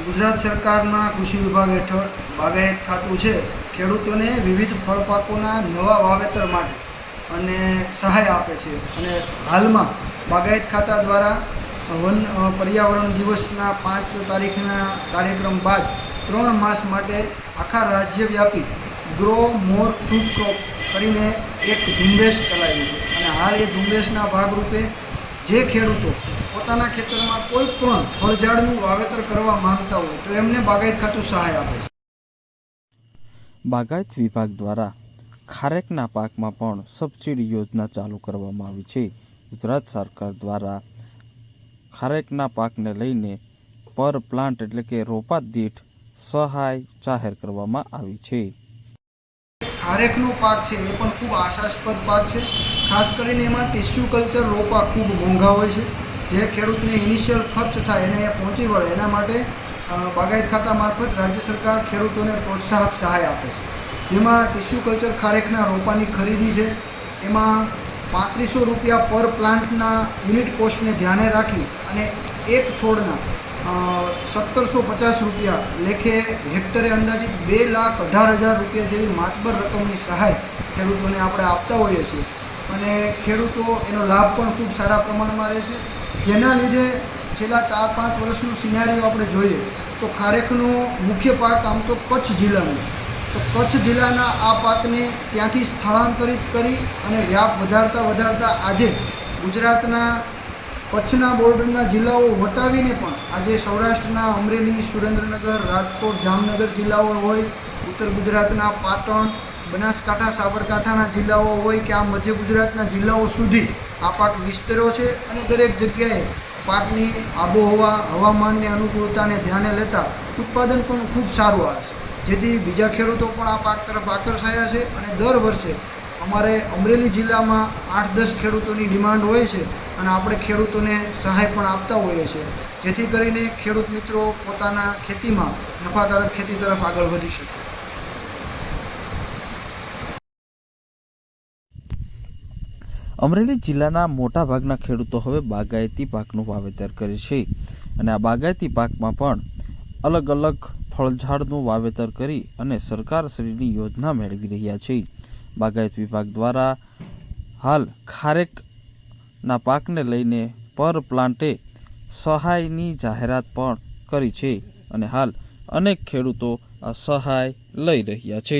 ગુજરાત સરકારના કૃષિ વિભાગ હેઠળ બાગાયત ખાતું છે ખેડૂતોને વિવિધ ફળ પાકોના નવા વાવેતર માટે અને સહાય આપે છે। અને હાલમાં બાગાયત ખાતા દ્વારા વન પર્યાવરણ દિવસના 5 તારીખના કાર્યક્રમ બાદ 3 માસ માટે આખા રાજ્યવ્યાપી ગ્રો મોર ફૂડ ક્રોપ કરીને એક ઝુંબેશ ચલાવી છે। અને હાલ એ ઝુંબેશના ભાગરૂપે જે ખેડૂતો પોતાના ખેતરમાં કોઈ પણ ફળઝાડનું વાવેતર કરવા માંગતા હોય તો એમને બાગાયત ખાતું સહાય આપે છે। બાગાયત વિભાગ દ્વારા ખારેકના પાકમાં પણ સબસિડી યોજના ચાલુ કરવામાં આવી છે। ગુજરાત સરકાર દ્વારા ખારેકના પાકને લઈને પર પ્લાન્ટ એટલે કે રોપા દીઠ સહાય જાહેર કરવામાં આવી છે। ખારેકનો પાક છે એ પણ ખૂબ આશાસ્પદ પાક છે। ખાસ કરીને એમાં ટિશ્યુ કલ્ચર રોપા ખૂબ મોંઘા હોય છે। જે ખેડૂતને ઇનિશિયલ ખર્ચ થાય એને પહોંચી વળે એના માટે બાગાયત ખાતા મારફત રાજ્ય સરકાર ખેડૂતોને પ્રોત્સાહક સહાય આપે છે। જેમાં ટિશ્યુ કલ્ચર ખારેકના રોપાની ખરીદી છે એમાં 3500 રૂપિયા પર પ્લાન્ટના યુનિટ કોસ્ટને ધ્યાને રાખી અને એક છોડના 1750 રૂપિયા લેખે હેક્ટરે અંદાજિત 2,18,000 રૂપિયા જેવી માતબર રકમની સહાય ખેડૂતોને આપણે આપતા હોઈએ છીએ। અને ખેડૂતો એનો લાભ પણ ખૂબ સારા પ્રમાણમાં રહે છે। જેના લીધે છેલ્લા 4-5 વર્ષનું સિનારીઓ આપણે જોઈએ તો ખારેકનો મુખ્ય પાક આમ તો કચ્છ જિલ્લાનો છે। તો કચ્છ જિલ્લાના આ પાકને ત્યાંથી સ્થળાંતરિત કરી અને વ્યાપ વધારતા આજે ગુજરાતના કચ્છના બોર્ડરના જિલ્લાઓ વટાવીને પણ આજે સૌરાષ્ટ્રના અમરેલી, સુરેન્દ્રનગર, રાજકોટ, જામનગર જિલ્લાઓ હોય, ઉત્તર ગુજરાતના પાટણ, બનાસકાંઠા, સાબરકાંઠાના જિલ્લાઓ હોય કે આ મધ્ય ગુજરાતના જિલ્લાઓ સુધી આ પાક વિસ્તર્યો છે। અને દરેક જગ્યાએ પાકની આબોહવા, હવામાનની અનુકૂળતાને ધ્યાને લેતા ઉત્પાદન પણ ખૂબ સારું આવે છે। જેથી બીજા ખેડૂતો પણ આ પાક તરફ આકર્ષાયા છે। અને દર વર્ષે અમારે અમરેલી જિલ્લામાં 8-10 ખેડૂતોની ડિમાન્ડ હોય છે અને આપણે ખેડૂતોને સહાય પણ આપતા હોઈએ છીએ, જેથી કરીને ખેડૂત મિત્રો પોતાના ખેતીમાં નફાકારક ખેતી તરફ આગળ વધી શકે। અમરેલી જિલ્લાના મોટાભાગના ખેડૂતો હવે બાગાયતી પાકનું વાવેતર કરે છે અને આ બાગાયતી પાકમાં પણ અલગ અલગ ફળઝાડનું વાવેતર કરી અને સરકારશ્રીની યોજના મેળવી રહ્યા છે। બાગાયત વિભાગ દ્વારા હાલ ખારેકના પાકને લઈને પર પ્લાન્ટે સહાયની જાહેરાત પણ કરી છે અને હાલ અનેક ખેડૂતો આ સહાય લઈ રહ્યા છે।